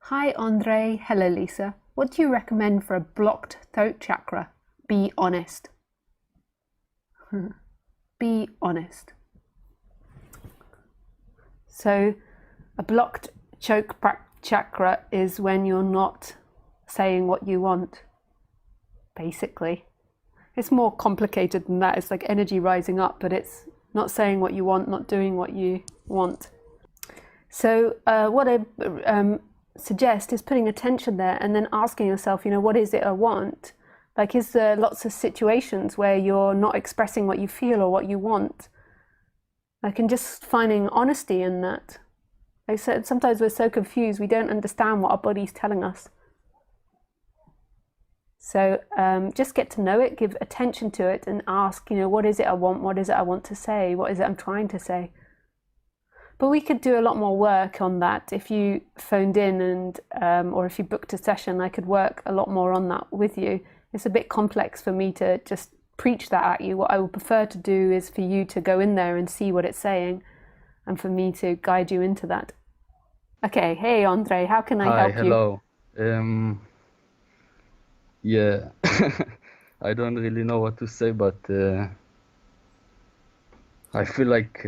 Hi Andre, hello Lisa. What do you recommend for a blocked throat chakra? Be honest. Be honest. So a blocked chakra is when you're not saying what you want, basically. It's more complicated than that. It's like energy rising up, but it's not saying what you want, not doing what you want. So what I suggest is putting attention there and then asking yourself, what is it I want? Like, is there lots of situations where you're not expressing what you feel or what you want? Like, and just finding honesty in that. Like I said, sometimes we're so confused, we don't understand what our body's telling us. So just get to know it, give attention to it and ask, what is it I want? What is it I want to say? What is it I'm trying to say? But we could do a lot more work on that if you phoned in and or if you booked a session. I could work a lot more on that with you. It's a bit complex for me to just preach that at you. What I would prefer to do is for you to go in there and see what it's saying and for me to guide you into that. Okay, hey Andre, how can I help you? Hi, hello. Yeah, I don't really know what to say, but I feel like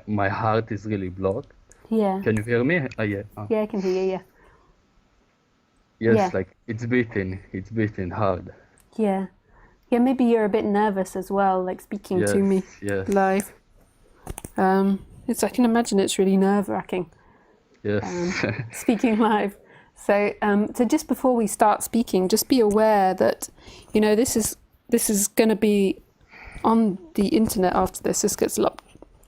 my heart is really blocked. Yeah. Can you hear me? Yeah. Yeah, I can hear you, yeah. Yes, Yeah. like it's beating hard. Yeah. Yeah, maybe you're a bit nervous as well, like speaking to me Yes, live. I can imagine it's really nerve-wracking. yes. Speaking live. So just before we start speaking, just be aware that, this is going to be on the internet after this. This gets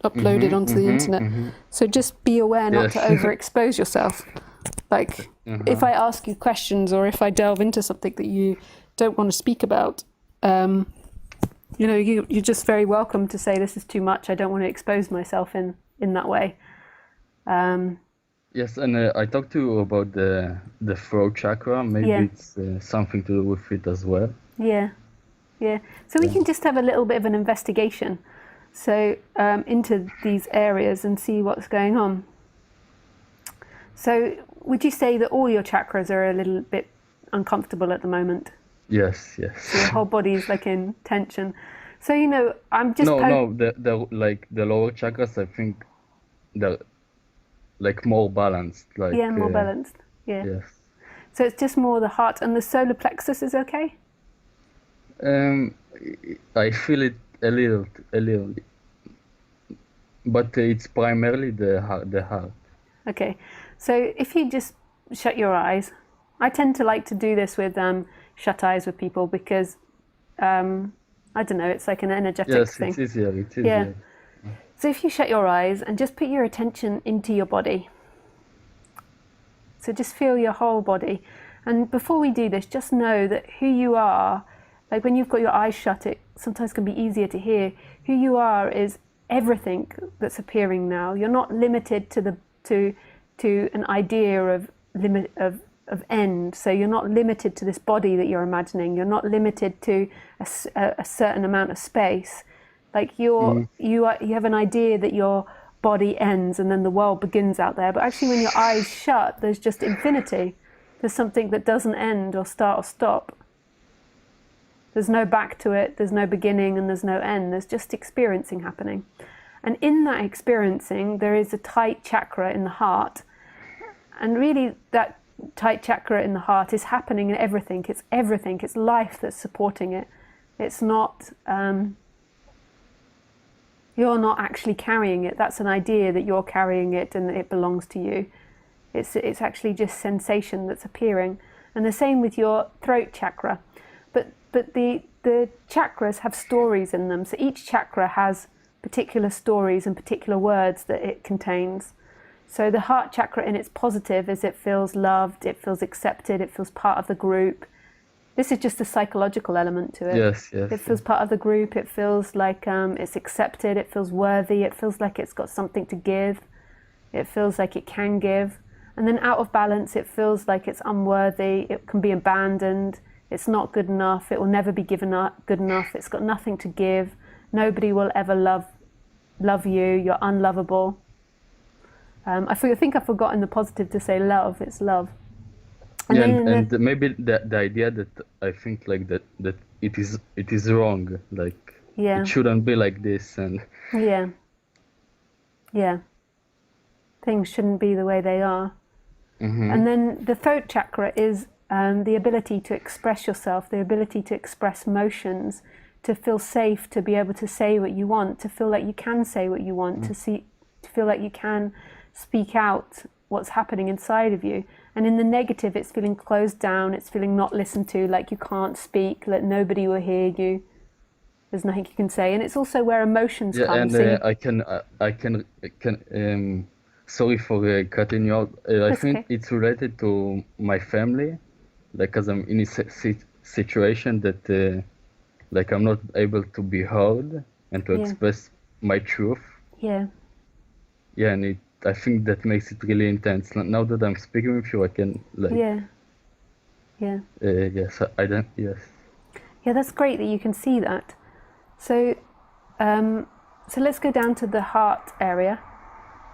uploaded onto the internet. So just be aware not to Yes. overexpose yourself. Like, if I ask you questions or if I delve into something that you don't want to speak about, you're just very welcome to say, this is too much. I don't want to expose myself in that way. Yes, and I talked to you about the throat chakra. Maybe Yeah. it's something to do with it as well. Yeah. So we can just have a little bit of an investigation, so into these areas and see what's going on. So would you say that all your chakras are a little bit uncomfortable at the moment? Yes. So your whole body's like in tension. So I'm just No, the lower chakras, I think they're like more balanced. Like more balanced. Yeah. yes. So it's just more the heart, and the solar plexus is okay? I feel it a little, but it's primarily the heart. Okay. So if you just shut your eyes, I tend to like to do this with shut eyes with people because I don't know, it's like an energetic Yes, thing. it's easier. Yeah. So if you shut your eyes and just put your attention into your body. So just feel your whole body. And before we do this, just know that who you are, like when you've got your eyes shut, it sometimes can be easier to hear. Who you are is everything that's appearing now. You're not limited to an idea of end. So you're not limited to this body that you're imagining. You're not limited to a certain amount of space. Like you have an idea that your body ends and then the world begins out there. But actually, when your eyes shut, there's just infinity. There's something that doesn't end or start or stop. There's no back to it. There's no beginning and there's no end. There's just experiencing happening. And in that experiencing, there is a tight chakra in the heart. And really, that tight chakra in the heart is happening in everything. It's everything. It's life that's supporting it. It's not, you're not actually carrying it. That's an idea that you're carrying it and that it belongs to you. It's actually just sensation that's appearing. And the same with your throat chakra. But the chakras have stories in them. So each chakra has particular stories and particular words that it contains. So the heart chakra in its positive is it feels loved, it feels accepted, it feels part of the group. This is just a psychological element to it. Yes. It feels part of the group, it feels like it's accepted, it feels worthy, it feels like it's got something to give, it feels like it can give. And then out of balance, it feels like it's unworthy, it can be abandoned, it's not good enough, it will never be given up good enough, it's got nothing to give, nobody will ever love you, you're unlovable. I think I've forgotten the positive to say love. It's love. And Yeah, then and maybe the idea that I think like that it is wrong, like yeah, it shouldn't be like this, and yeah, yeah. Things shouldn't be the way they are. And then the throat chakra is the ability to express yourself, the ability to express emotions, to feel safe, to be able to say what you want, to feel like you can say what you want, to feel like you can speak out what's happening inside of you. And in the negative, it's feeling closed down, it's feeling not listened to, like you can't speak, like nobody will hear you. There's nothing you can say. And it's also where emotions yeah, come. and So I can sorry for cutting you out. I that's think okay. it's related to my family, like because I'm in a situation that like I'm not able to be heard and to Yeah, express my truth. yeah, Yeah, and I think that makes it really intense. Now that I'm speaking with you, I can like yeah, yeah. yes, I don't yes. Yeah, that's great that you can see that. So, so let's go down to the heart area.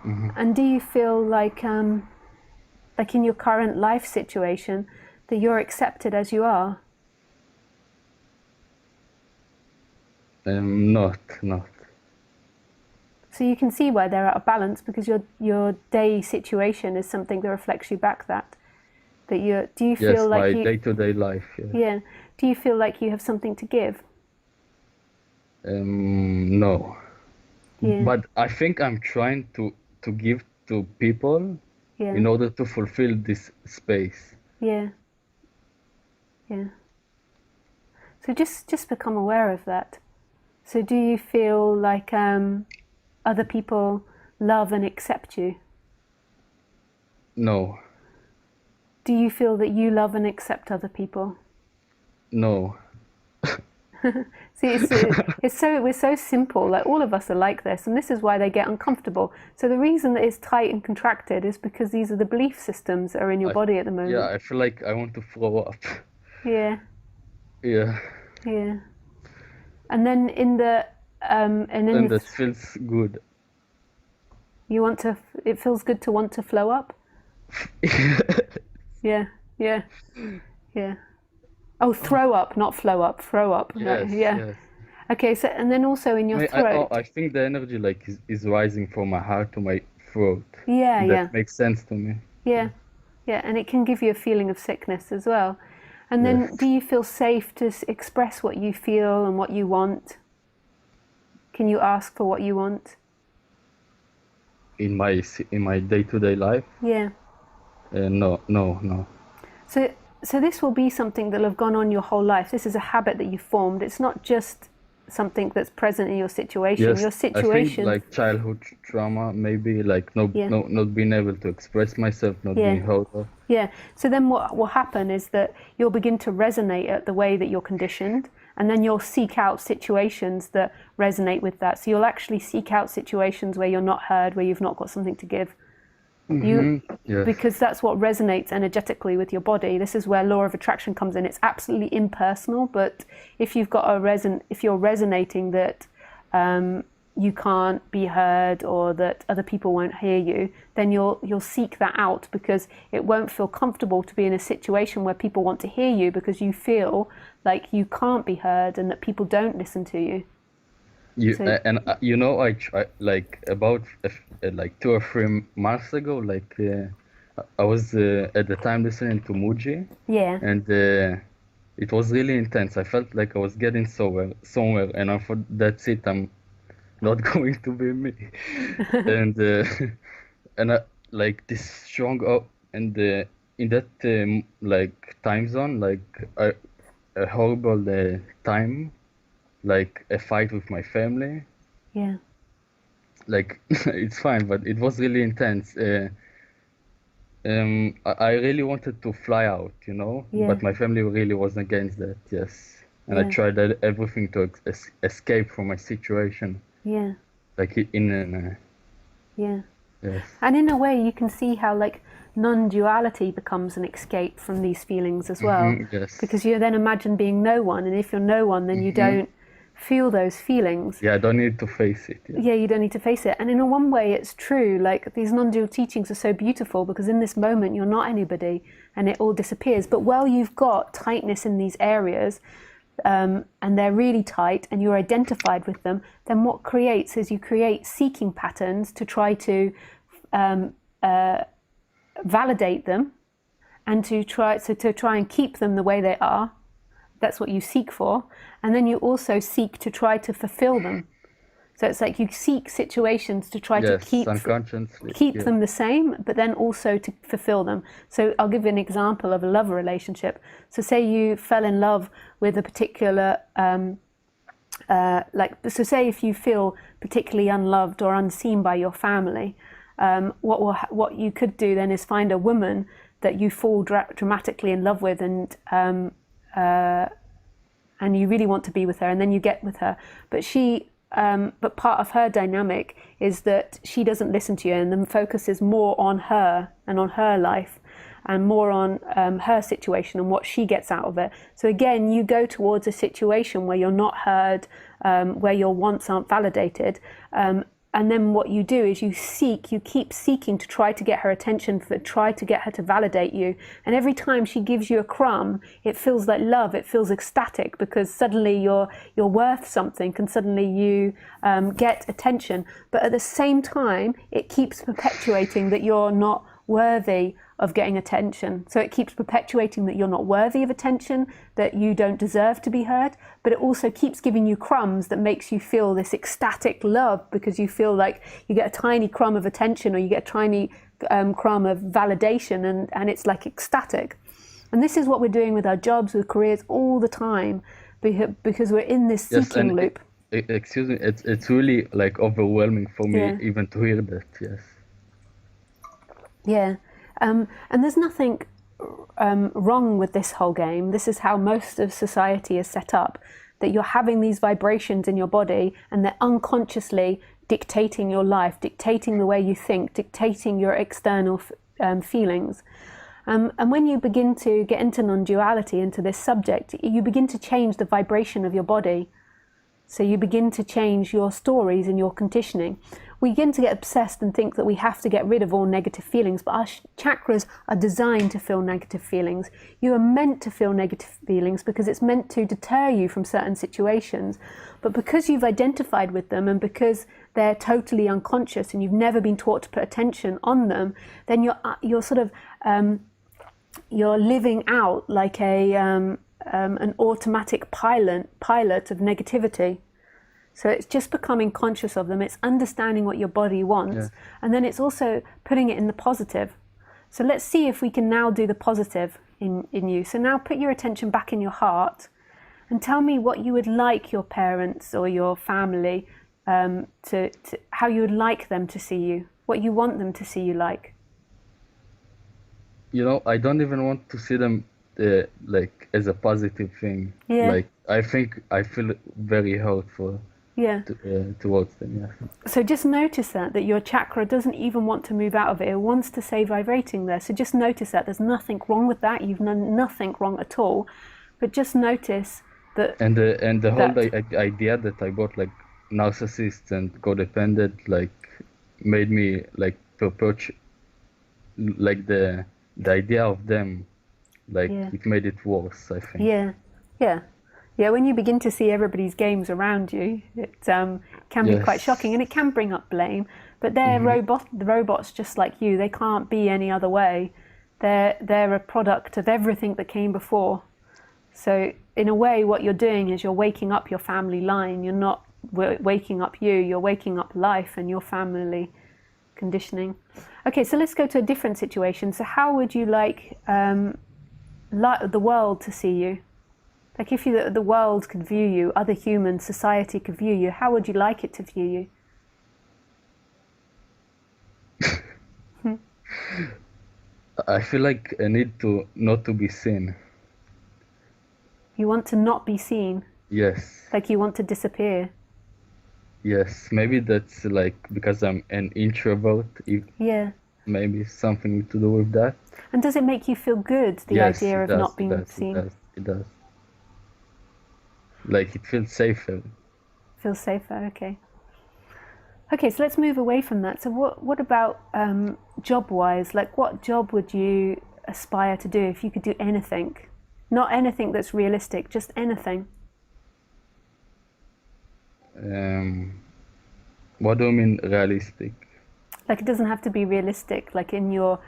And do you feel like in your current life situation, that you're accepted as you are? Not. So you can see why they're out of balance, because your day situation is something that reflects you back that you do you feel Yes, like my you day-to-day life. Yes. yeah, do you feel like you have something to give? No, Yeah, but I think I'm trying to give to people yeah, in order to fulfill this space. yeah, yeah. So just become aware of that. So do you feel like other people love and accept you? No, Do you feel that you love and accept other people? no. See, it's so we're so simple. Like all of us are like this, and this is why they get uncomfortable. So the reason that it's tight and contracted is because these are the belief systems that are in your I body at the yeah, moment. I feel like I want to throw up. Yeah, Yeah, yeah. And then in the and then and that feels good. you want to. It feels good to want to flow up. Yeah, yeah, yeah. Oh, throw up, not flow up. Throw up. Right, Yes, yeah. yes. Okay. So and then also in your I throat. think the energy like is rising from my heart to my throat. Yeah, yeah. That makes sense to me. Yeah, yeah, and it can give you a feeling of sickness as well. And then, do Yes. you feel safe to express what you feel and what you want? Can you ask for what you want? In my day-to-day life, Yeah. no. So, so this will be something that'll have gone on your whole life. This is a habit that you've formed. It's not just something that's present in your situation. Yes, Your I think situation, like childhood trauma, maybe like yeah, not being able to express myself, not yeah. being heard of. Yeah. So then what will happen is that you'll begin to resonate at the way that you're conditioned, and then you'll seek out situations that resonate with that. So you'll actually seek out situations where you're not heard, where you've not got something to give. Yes. Because that's what resonates energetically with your body. This is where law of attraction comes in. It's absolutely impersonal, but if you've got if you're resonating that you can't be heard or that other people won't hear you, then you'll seek that out, because it won't feel comfortable to be in a situation where people want to hear you, because you feel like you can't be heard and that people don't listen to you. So You know, I like about like 2 or 3 months ago, like I was at the time listening to Muji, yeah, and it was really intense. I felt like I was getting somewhere, and I thought that's it. I'm not going to be me, and and like this strong and in that like time zone, like a horrible time, like a fight with my family. yeah, Like it's fine, but it was really intense. I really wanted to fly out, you know, yeah, but my family really was against that. Yes, and I yeah, tried everything to escape from my situation, yeah, like in an yeah. yes. And in a way, you can see how like non-duality becomes an escape from these feelings as well, Yes. because you then imagine being no one, and if you're no one, then you don't feel those feelings. Yeah, I don't need to face it. Yeah. Yeah, you don't need to face it. And in a one way, it's true. Like, these non-dual teachings are so beautiful because in this moment, you're not anybody and it all disappears. But while you've got tightness in these areas, and they're really tight and you're identified with them, then what creates is you create seeking patterns to try to validate them and to try and keep them the way they are. That's what you seek for. And then you also seek to try to fulfill them. So it's like you seek situations to try to keep yeah. them the same, but then also to fulfill them. So I'll give you an example of a love relationship. So say you fell in love with a particular, so say if you feel particularly unloved or unseen by your family, what you could do then is find a woman that you fall dramatically in love with, and you really want to be with her, and then you get with her, but part of her dynamic is that she doesn't listen to you, and the focus is more on her and on her life and more on her situation and what she gets out of it. So again, you go towards a situation where you're not heard, where your wants aren't validated, and then what you do is you keep seeking to try to get her attention, try to get her to validate you. And every time she gives you a crumb, it feels like love, it feels ecstatic, because suddenly you're worth something, and suddenly you get attention. But at the same time, it keeps perpetuating that you're not worthy of getting attention. So it keeps perpetuating that you're not worthy of attention, that you don't deserve to be heard, but it also keeps giving you crumbs that makes you feel this ecstatic love, because you feel like you get a tiny crumb of attention, or you get a tiny crumb of validation, and it's like ecstatic. And this is what we're doing with our jobs, with careers, all the time, because we're in this seeking loop. Excuse me, it's really like overwhelming for me even to hear that. Yes. Yeah. And there's nothing wrong with this whole game. This is how most of society is set up, that you're having these vibrations in your body and they're unconsciously dictating your life, dictating the way you think, dictating your external feelings. And when you begin to get into non-duality, into this subject, you begin to change the vibration of your body. So you begin to change your stories and your conditioning. We begin to get obsessed and think that we have to get rid of all negative feelings, but our chakras are designed to feel negative feelings. You are meant to feel negative feelings because it's meant to deter you from certain situations. But because you've identified with them, and because they're totally unconscious and you've never been taught to put attention on them, then you're sort of you're living out like an automatic pilot of negativity. So it's just becoming conscious of them. It's understanding what your body wants. And then it's also putting it in the positive. So let's see if we can now do the positive in you. So now put your attention back in your heart and tell me what you would like your parents or your family how you would like them to see you, what you want them to see you like. You know, I don't even want to see them like as a positive thing. Like, I think I feel very hurtful towards them. So just notice that your chakra doesn't even want to move out of it. It wants to stay vibrating there. So just notice that there's nothing wrong with that. You've done nothing wrong at all. But just notice that. And the whole idea that I got, like, narcissists and codependent, like, made me like perpetuate, like the idea of them, like it made it worse, I think. Yeah, when you begin to see everybody's games around you, it can be quite shocking, and it can bring up blame. But they're the robots just like you. They can't be any other way. They're a product of everything that came before. So in a way, what you're doing is you're waking up your family line. You're not waking up you. You're waking up life and your family conditioning. Okay, so let's go to a different situation. So how would you like the world to see you? Like, if the world could view you, other humans, society could view you, how would you like it to view you? I feel like I need to not to be seen. You want to not be seen? Yes. Like you want to disappear? Yes, maybe that's like because I'm an introvert. Maybe something to do with that. And does it make you feel good, the idea of not being seen? It does. Like, it feels safer. Feels safer. Okay. Okay, so let's move away from that. So what about job-wise? Like, what job would you aspire to do if you could do anything? Not anything that's realistic, just anything. What do you mean realistic? Like, it doesn't have to be realistic, like in your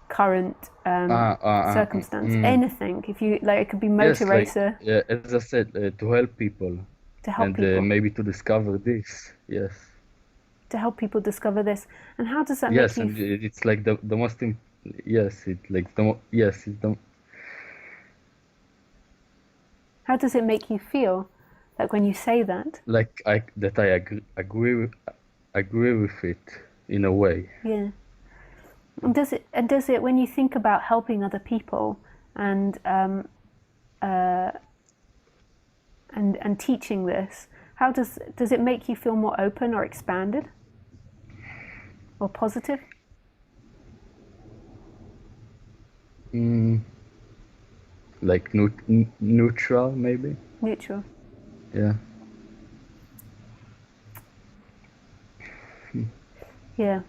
current circumstance. Anything. If you like, it could be motor Yes, like racer as I said, to help people to help and people. maybe to discover this. Yes. To help people discover this. And how does that Yes, make and you? it's like the most yes, it like yes, it's the How does it make you feel? Like when you say that? like I agree with it in a way. Yeah. And does it when you think about helping other people and and teaching this, how does it make you feel more open or expanded or positive? Like neutral maybe. Neutral. Yeah. Yeah.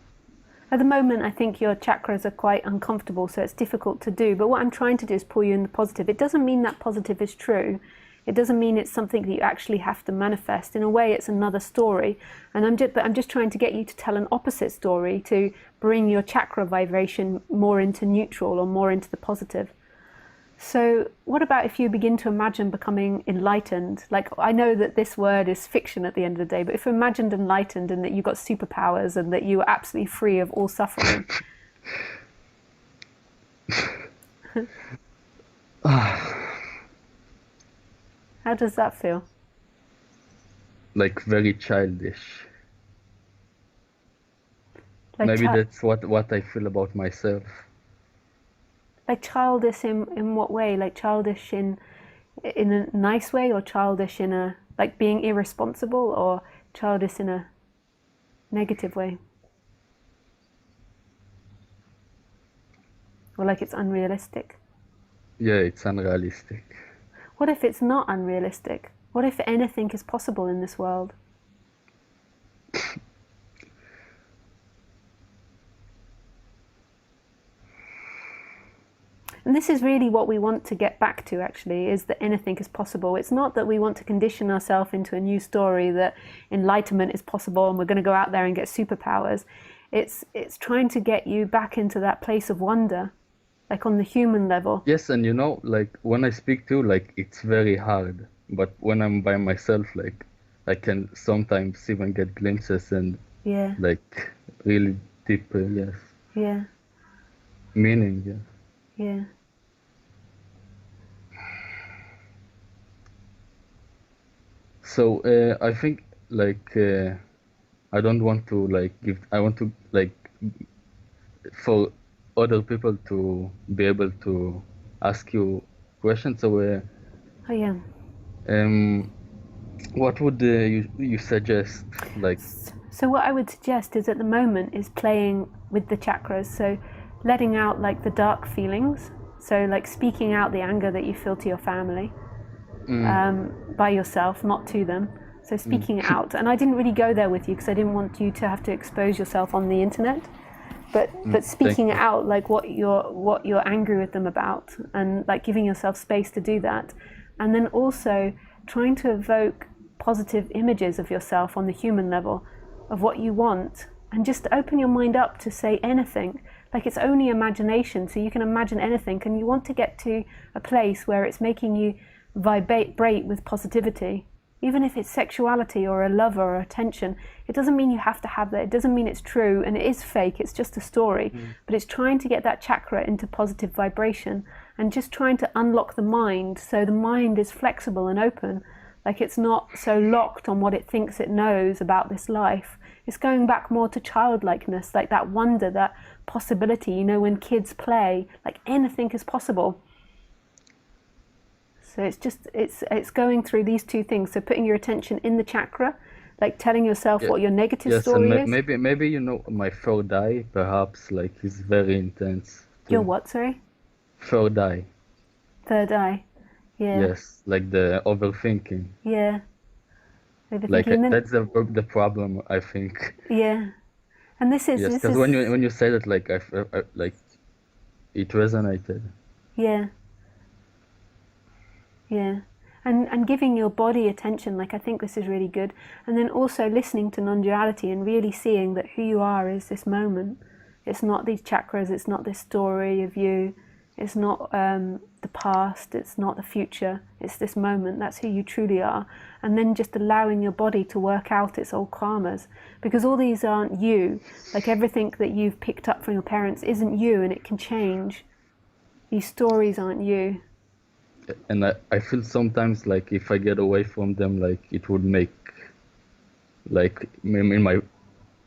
At the moment, I think your chakras are quite uncomfortable, so it's difficult to do. But what I'm trying to do is pull you in the positive. It doesn't mean that positive is true. It doesn't mean it's something that you actually have to manifest. In a way, it's another story. And I'm just trying to get you to tell an opposite story to bring your chakra vibration more into neutral or more into the positive. So what about if you begin to imagine becoming enlightened? Like, I know that this word is fiction at the end of the day, but if you imagined enlightened and that you got superpowers and that you were absolutely free of all suffering. How does that feel? Like very childish. Like Maybe that's what I feel about myself. like childish in what way? Like childish in a nice way, or childish in a like being irresponsible, or childish in a negative way? Or like it's unrealistic? Yeah, it's unrealistic. What if it's not unrealistic? What if anything is possible in this world? And this is really what we want to get back to, actually, is that anything is possible. It's not that we want to condition ourselves into a new story that enlightenment is possible and we're going to go out there and get superpowers. It's trying to get you back into that place of wonder, like on the human level. Yes, and like when I speak to you, like it's very hard. But when I'm by myself, like I can sometimes even get glimpses and Yeah, like really deep, yes, yeah, meaning, yeah. yeah. So I think like I don't want to like give. I want to like for other people to be able to ask you questions. So Oh, yeah. what would you suggest? Like, So what I would suggest is at the moment is playing with the chakras. So letting out like the dark feelings. So like speaking out the anger that you feel to your family by yourself, not to them. So speaking it out. And I didn't really go there with you because I didn't want you to have to expose yourself on the internet. But speaking it out, like what you're angry with them about, and like giving yourself space to do that. And then also trying to evoke positive images of yourself on the human level, of what you want, and just open your mind up to say anything. Like it's only imagination, so you can imagine anything, and you want to get to a place where it's making you vibrate with positivity. Even if it's sexuality or a love or attention, it doesn't mean you have to have that. It doesn't mean it's true, and it is fake, it's just a story. But it's trying to get that chakra into positive vibration and just trying to unlock the mind so the mind is flexible and open. Like it's not so locked on what it thinks it knows about this life. It's going back more to childlikeness, like that wonder, that possibility. You know, when kids play, like anything is possible. So it's just, it's going through these two things. So putting your attention in the chakra, like telling yourself what your negative yes, story and is. maybe my third eye perhaps like is very intense too. Your what, sorry? Third eye. Third eye. Yeah. Yes, like the overthinking. Yeah. Like overthinking. And then, that's the problem, I think. yeah, and this Yes, is because when you said it, like like it resonated. yeah, yeah. And giving your body attention, like I think this is really good. And then also listening to non-duality and really seeing that who you are is this moment. It's not these chakras, it's not this story of you, it's not the past, it's not the future, it's this moment. That's who you truly are. And then just allowing your body to work out its old karmas, because all these aren't you. Like everything that you've picked up from your parents isn't you, and it can change. These stories aren't you. And I feel sometimes like if I get away from them, like it would make like in my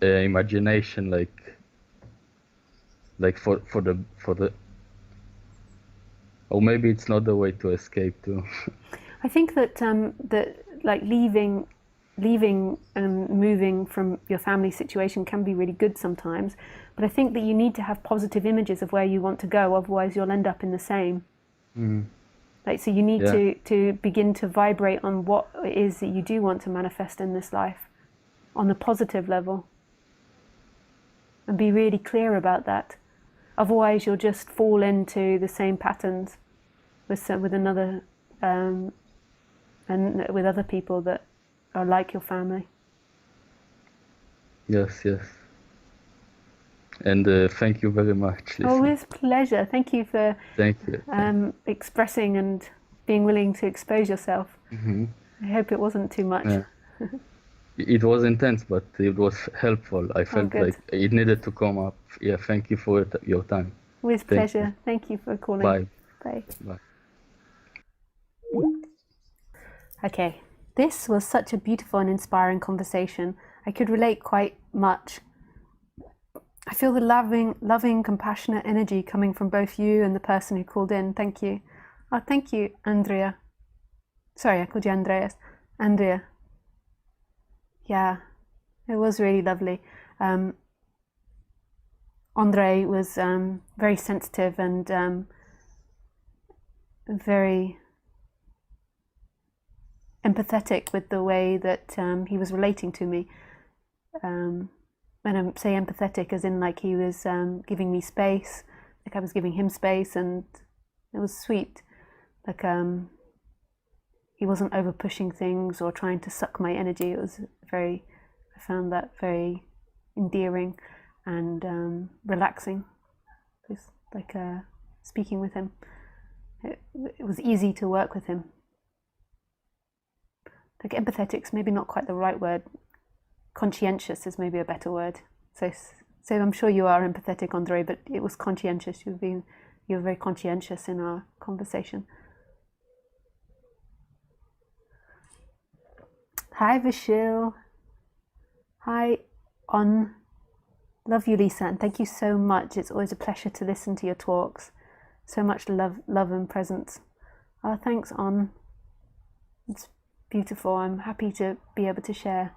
imagination, like for the or maybe it's not the way to escape too. I think that that like leaving and moving from your family situation can be really good sometimes, but I think that you need to have positive images of where you want to go, otherwise you'll end up in the same. Like, so you need Yeah. to begin to vibrate on what it is that you do want to manifest in this life on the positive level, and be really clear about that. Otherwise you'll just fall into the same patterns with another and with other people that are like your family. Yes, yes. And thank you very much, Oh, Lisa. it's a pleasure. Thank you for Thank you. expressing and being willing to expose yourself. I hope it wasn't too much. Yeah. It was intense, but it was helpful. I Oh, felt good. like it needed to come up. Yeah, thank you for your time. With Thank you. pleasure. Thank you for calling. Bye. Bye. Bye. Okay, this was such a beautiful and inspiring conversation. I could relate quite much. I feel the loving, compassionate energy coming from both you and the person who called in. Thank you. Oh, thank you, Andrea. Sorry, I called you Andreas. Andrea. Yeah, it was really lovely. Andre was very sensitive and very empathetic with the way that he was relating to me. When I say empathetic, as in like he was giving me space, like I was giving him space, and it was sweet. Like he wasn't over pushing things or trying to suck my energy. It was I found that very endearing and relaxing. Just like speaking with him, it was easy to work with him. Like empathetic's maybe not quite the right word. Conscientious is maybe a better word. So I'm sure you are empathetic, Andre, but it was conscientious. You were very conscientious in our conversation. Hi, Vishil. Hi, On. Love you, Lisa, and thank you so much. It's always a pleasure to listen to your talks. So much love and presence. Oh, thanks, On. It's beautiful. I'm happy to be able to share.